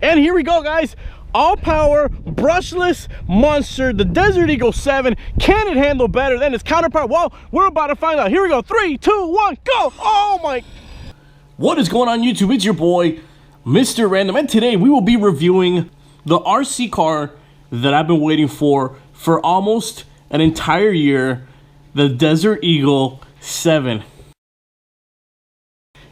And here we go, guys. All power, brushless monster, the Desert Eagle 7. Can it handle better than its counterpart? Well, we're about to find out. Here we go. 3, 2, 1, go. Oh my. What is going on, YouTube? It's your boy, Mr. Random. And today we will be reviewing the RC car that I've been waiting for almost an entire year. The Desert Eagle 7.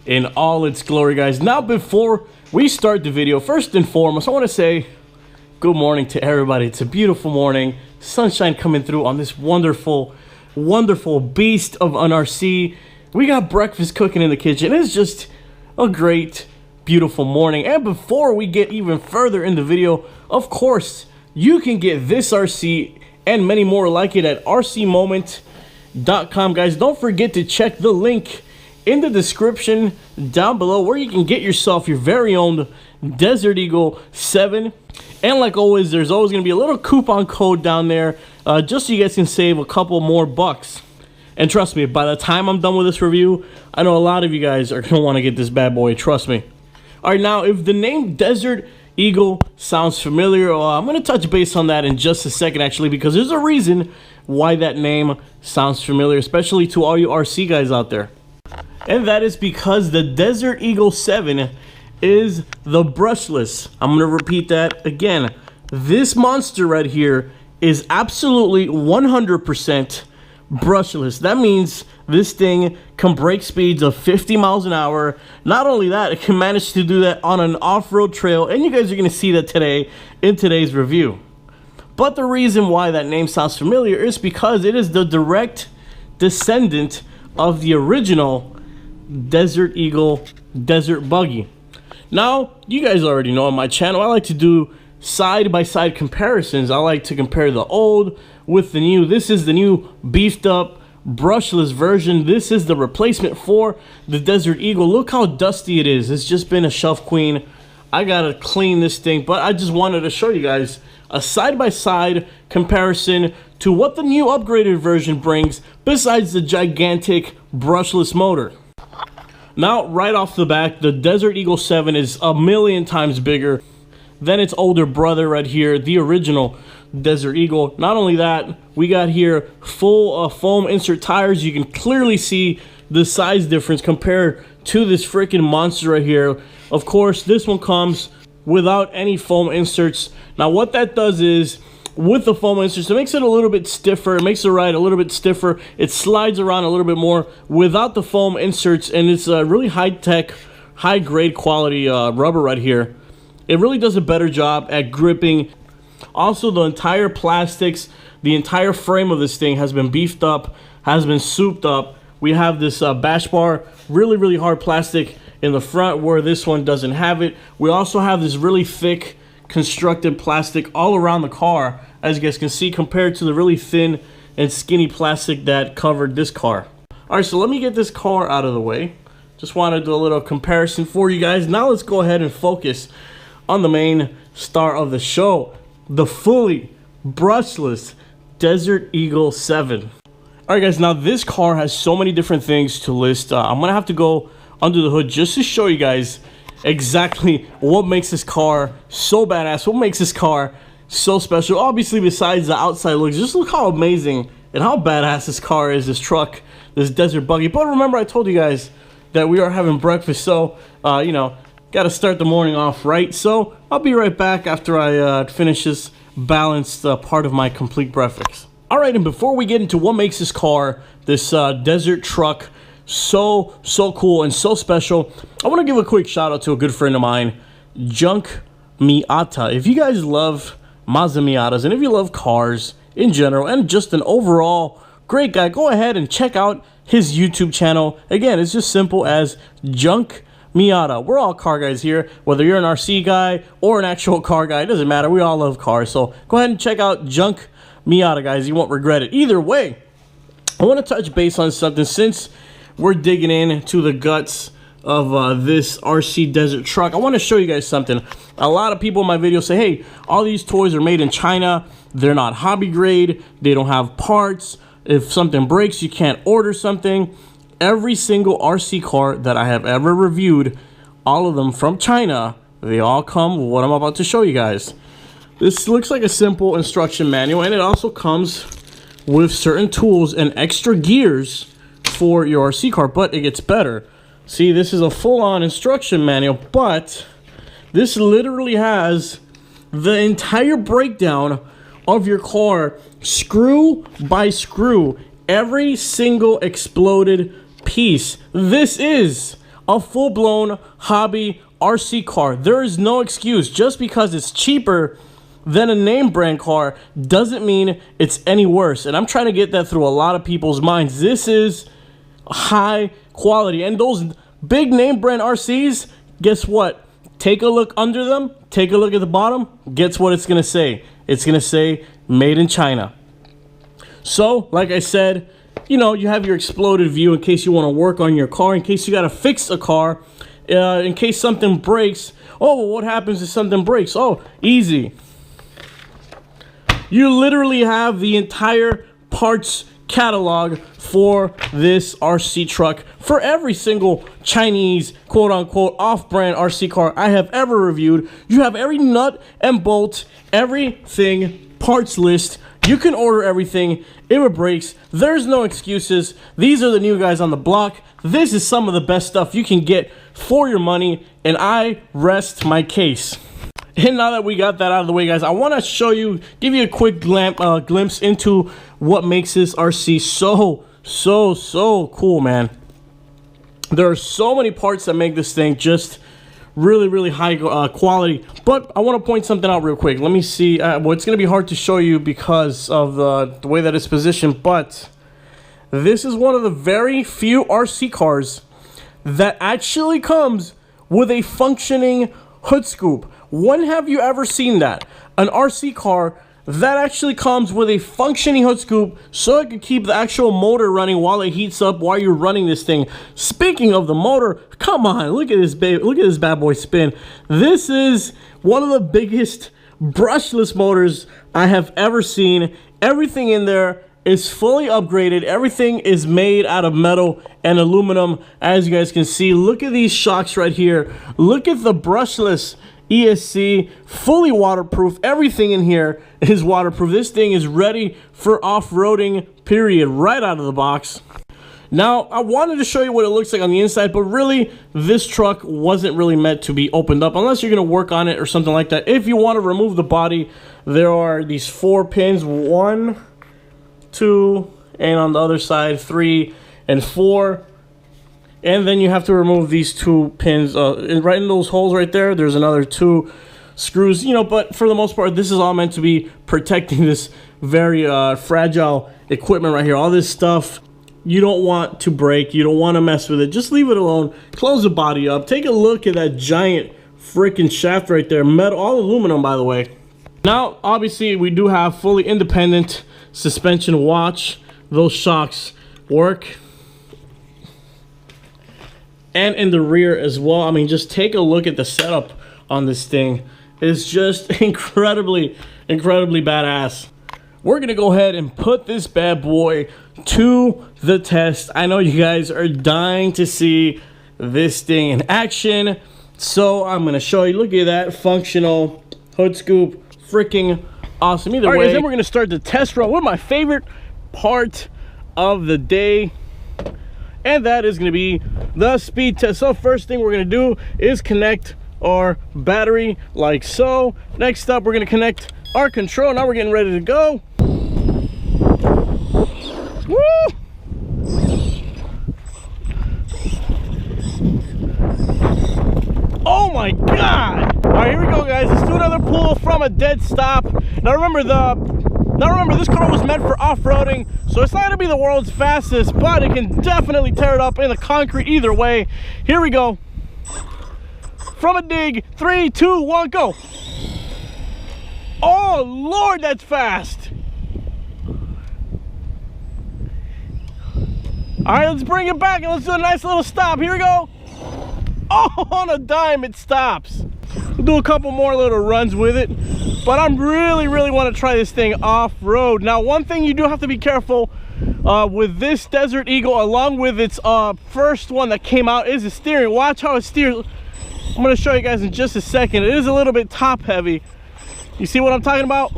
In all its glory, guys. Now, before we start the video, first and foremost, I want to say good morning to everybody. It's a beautiful morning. Sunshine coming through on this wonderful, wonderful beast of an RC. We got breakfast cooking in the kitchen. It's just a great, beautiful morning. And before we get even further in the video, of course, you can get this RC and many more like it at rcmoment.com. Guys, don't forget to check the link in the description down below where you can get yourself your very own Desert Eagle 7. And like always, there's always going to be a little coupon code down there just so you guys can save a couple more bucks. And trust me, by the time I'm done with this review, I know a lot of you guys are going to want to get this bad boy, trust me. Alright, now if the name Desert Eagle sounds familiar, I'm going to touch base on that in just a second actually, because there's a reason why that name sounds familiar, especially to all you RC guys out there. And that is because the Desert Eagle 7 is the brushless. I'm going to repeat that again. This monster right here is absolutely 100% brushless. That means this thing can break speeds of 50 miles an hour. Not only that, it can manage to do that on an off-road trail, and you guys are going to see that today in today's review. But the reason why that name sounds familiar is because it is the direct descendant of the original Desert Eagle Desert Buggy. Now, you guys already know on my channel, I like to do side-by-side comparisons. I like to compare the old with the new. This is the new beefed up brushless version. This is the replacement for the Desert Eagle. Look how dusty it is. It's just been a shelf queen. I gotta clean this thing, but I just wanted to show you guys a side-by-side comparison to what the new upgraded version brings besides the gigantic brushless motor. Now, right off the bat, the Desert Eagle 7 is a million times bigger than its older brother right here, the original Desert Eagle. Not only that, we got here full foam insert tires. You can clearly see the size difference compared to this freaking monster right here. Of course, this one comes without any foam inserts. Now, what that does is, with the foam inserts, it makes it a little bit stiffer. It makes the ride a little bit stiffer. It slides around a little bit more without the foam inserts, and it's a really high-tech, high-grade quality rubber right here. It really does a better job at gripping. Also, the entire plastics, the entire frame of this thing has been beefed up, has been souped up. We have this bash bar, really, really hard plastic in the front where this one doesn't have it. We also have this really thick constructed plastic all around the car, as you guys can see, compared to the really thin and skinny plastic that covered this car. All right, so let me get this car out of the way. Just want to do a little comparison for you guys. Now let's go ahead and focus on the main star of the show, the fully brushless Desert Eagle 7. All right, guys, now this car has so many different things to list. I'm gonna have to go under the hood just to show you guys exactly what makes this car so badass, what makes this car so special. Obviously, besides the outside looks, just look how amazing and how badass this car is, this truck, this Desert Buggy. But remember, I told you guys that we are having breakfast, so you know, gotta start the morning off right. So I'll be right back after I finish this balanced part of my complete breakfast. All right, and before we get into what makes this car, this desert truck, so cool and so special, I want to give a quick shout out to a good friend of mine, Junk Miata. If you guys love Mazda Miatas, and if you love cars in general and just an overall great guy, go ahead and check out his YouTube channel. Again, it's just simple as Junk Miata. We're all car guys here, whether you're an RC guy or an actual car guy, it doesn't matter. We all love cars, so go ahead and check out Junk Miata, guys. You won't regret it. Either way, I want to touch base on something since we're digging into the guts of this RC desert truck. I want to show you guys something. A lot of people in my videos say, hey, all these toys are made in China. They're not hobby grade. They don't have parts. If something breaks, you can't order something. Every single RC car that I have ever reviewed, all of them from China, they all come with what I'm about to show you guys. This looks like a simple instruction manual, and it also comes with certain tools and extra gears for your RC car, but it gets better. See, this is a full-on instruction manual, but this literally has the entire breakdown of your car, screw by screw, every single exploded piece. This is a full-blown hobby RC car. There is no excuse. Just because it's cheaper than a name brand car doesn't mean it's any worse. And I'm trying to get that through a lot of people's minds. This is high quality. And those big name brand RCs, guess what? Take a look under them, take a look at the bottom, guess what it's gonna say? It's gonna say made in China. So, like I said, you know, you have your exploded view in case you wanna work on your car, in case you gotta fix a car, in case something breaks. Oh, well, what happens if something breaks? Oh, easy. You literally have the entire parts catalog for this RC truck for every single Chinese quote-unquote off-brand RC car I have ever reviewed. You have every nut and bolt, everything, parts list. You can order everything if it breaks. There's no excuses. These are the new guys on the block. This is some of the best stuff you can get for your money, and I rest my case. And now that we got that out of the way, guys, I want to show you, give you a quick glimpse into what makes this RC so cool, man. There are so many parts that make this thing just really high quality. But I want to point something out real quick. Let me see. Well, it's going to be hard to show you because of the way that it's positioned, but this is one of the very few RC cars that actually comes with a functioning hood scoop. When have you ever seen that? An RC car that actually comes with a functioning hood scoop so it can keep the actual motor running while it heats up while you're running this thing. Speaking of the motor, come on, look at this baby, look at this bad boy spin. This is one of the biggest brushless motors I have ever seen. Everything in there is fully upgraded. Everything is made out of metal and aluminum, as you guys can see. Look at these shocks right here. Look at the brushless ESC, fully waterproof. Everything in here is waterproof. This thing is ready for off-roading, period, right out of the box. Now, I wanted to show you what it looks like on the inside, but really, this truck wasn't really meant to be opened up unless you're going to work on it or something like that. If you want to remove the body, there are these 4 pins, 1, 2, and on the other side, 3 and 4. And then you have to remove these 2 pins right in those holes right there. There's another 2 screws, you know, but for the most part, this is all meant to be protecting this very fragile equipment right here. All this stuff you don't want to break. You don't want to mess with it. Just leave it alone. Close the body up. Take a look at that giant freaking shaft right there. Metal, all aluminum, by the way. Now, obviously, we do have fully independent suspension. Watch those shocks work. And in the rear as well. I mean, just take a look at the setup on this thing. It's just incredibly badass. We're gonna go ahead and put this bad boy to the test. I know you guys are dying to see this thing in action, so I'm gonna show you. Look at that functional hood scoop, freaking awesome. Either way, then we're gonna start the test run with my favorite part of the day, and that is going to be the speed test. So first thing we're going to do is connect our battery like so. Next up, we're going to connect our control. Now we're getting ready to go. Woo! Oh my God! All right, here we go, guys. Let's do another pull from a dead stop. Now remember, this car was meant for off-roading, so it's not gonna be the world's fastest, but it can definitely tear it up in the concrete either way. Here we go. From a dig, 3, 2, 1, go. Oh Lord, that's fast. All right, let's bring it back and let's do a nice little stop. Here we go. Oh, on a dime it stops. We'll do a couple more little runs with it, but I'm really want to try this thing off-road. Now, one thing you do have to be careful with this Desert Eagle, along with its first one that came out, is the steering. Watch how it steers. I'm gonna show you guys in just a second. It is a little bit top heavy. You see what I'm talking about?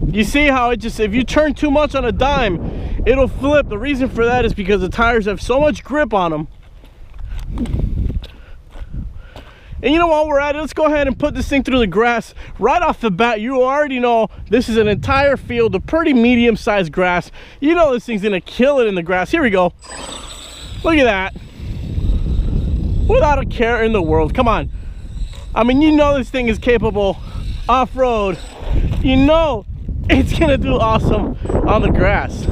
You see how it just, if you turn too much on a dime, it'll flip. The reason for that is because the tires have so much grip on them. And you know, while we're at it, let's go ahead and put this thing through the grass. Right off the bat, you already know this is an entire field of pretty medium-sized grass. You know this thing's gonna kill it in the grass. Here we go. Look at that. Without a care in the world. Come on. I mean, you know this thing is capable off-road. You know it's gonna do awesome on the grass.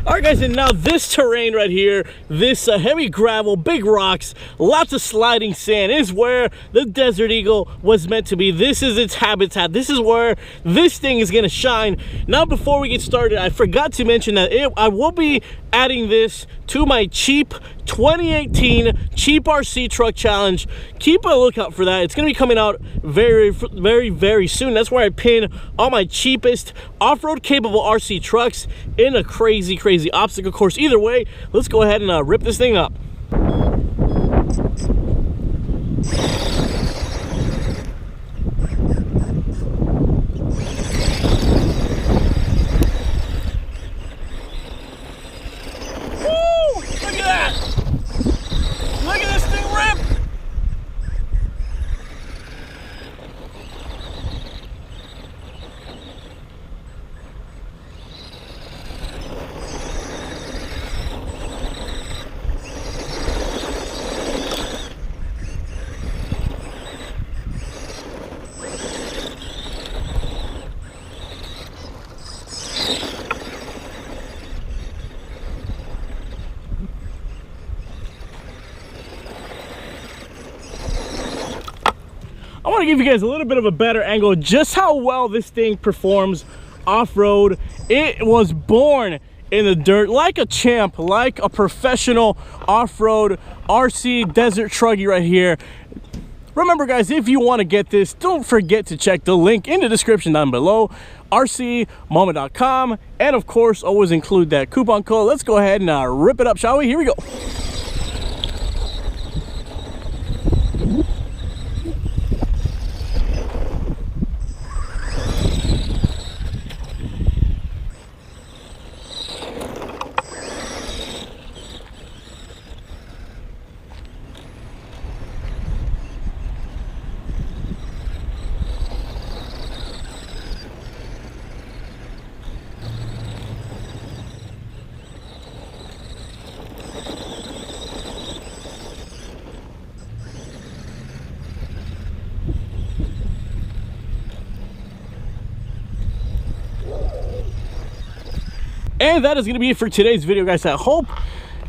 All right, guys, and now this terrain right here, this heavy gravel, big rocks, lots of sliding sand, is where the Desert Eagle was meant to be. This is its habitat. This is where this thing is gonna shine. Now, before we get started, I forgot to mention that I will be adding this to my cheap 2018 cheap RC truck challenge. Keep a lookout for that. It's gonna be coming out very, very soon. That's where I pin all my cheapest off-road capable RC trucks in a crazy obstacle course. Either way, let's go ahead and rip this thing up. I want to give you guys a little bit of a better angle just how well this thing performs off-road. It was born in the dirt like a champ, like a professional off-road RC desert truggy right here. Remember, guys, if you want to get this, don't forget to check the link in the description down below, rcmoment.com, and of course always include that coupon code. Let's go ahead and rip it up, shall we? Here we go. And that is going to be it for today's video, guys. I hope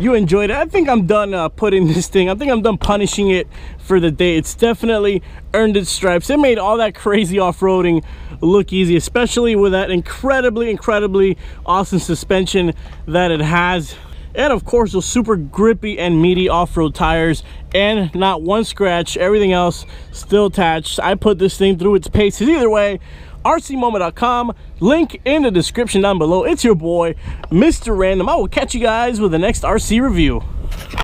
you enjoyed it. I think I'm done putting this thing. I think I'm done punishing it for the day. It's definitely earned its stripes. It made all that crazy off-roading look easy, especially with that incredibly awesome suspension that it has. And of course, those super grippy and meaty off-road tires, and not one scratch. Everything else still attached. I put this thing through its paces. Either way, rcmoment.com, link in the description down below. It's your boy, Mr. Random. I will catch you guys with the next RC review.